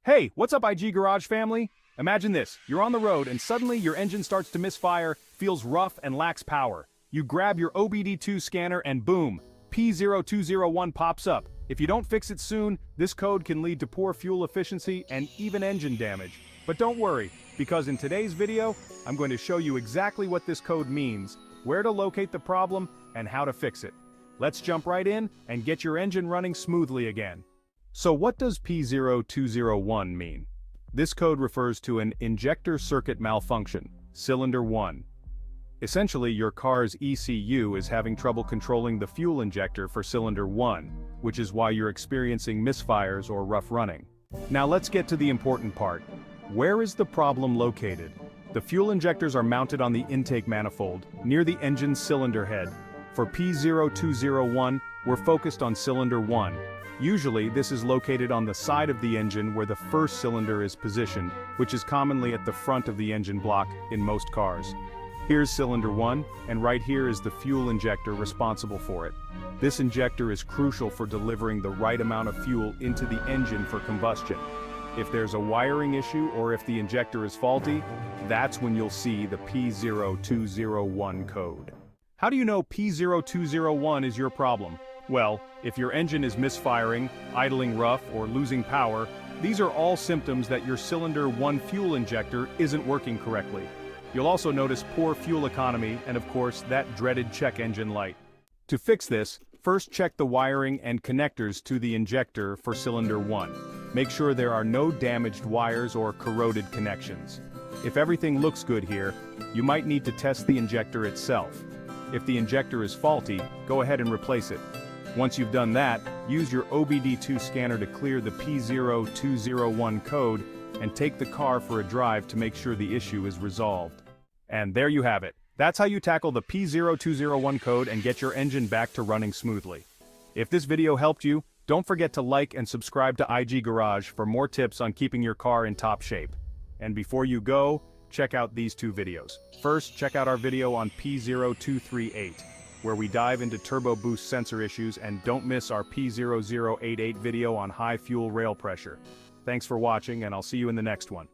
Hey, what's up IG Garage family? Imagine this, you're on the road and suddenly your engine starts to misfire, feels rough and lacks power. You grab your OBD2 scanner and boom, P0201 pops up. If you don't fix it soon, this code can lead to poor fuel efficiency and even engine damage. But don't worry, because in today's video, I'm going to show you exactly what this code means, where to locate the problem, and how to fix it. Let's jump right in and get your engine running smoothly again. So what does P0201 mean? This code refers to an injector circuit malfunction, cylinder 1. Essentially, your car's ECU is having trouble controlling the fuel injector for cylinder 1, which is why you're experiencing misfires or rough running. Now let's get to the important part. Where is the problem located? The fuel injectors are mounted on the intake manifold, near the engine's cylinder head. For P0201, we're focused on cylinder 1. Usually, this is located on the side of the engine where the first cylinder is positioned, which is commonly at the front of the engine block in most cars. Here's cylinder 1, and right here is the fuel injector responsible for it. This injector is crucial for delivering the right amount of fuel into the engine for combustion. If there's a wiring issue or if the injector is faulty, that's when you'll see the P0201 code. How do you know P0201 is your problem? Well, if your engine is misfiring, idling rough, or losing power, these are all symptoms that your cylinder 1 fuel injector isn't working correctly. You'll also notice poor fuel economy and of course that dreaded check engine light. To fix this, first check the wiring and connectors to the injector for cylinder 1. Make sure there are no damaged wires or corroded connections. If everything looks good here, you might need to test the injector itself. If the injector is faulty, go ahead and replace it. Once you've done that, use your OBD2 scanner to clear the P0201 code and take the car for a drive to make sure the issue is resolved. And there you have it. That's how you tackle the P0201 code and get your engine back to running smoothly. If this video helped you, don't forget to like and subscribe to IG Garage for more tips on keeping your car in top shape. And before you go, check out these two videos. First, check out our video on P0238. Where we dive into turbo boost sensor issues, and don't miss our P0088 video on high fuel rail pressure. Thanks for watching, and I'll see you in the next one.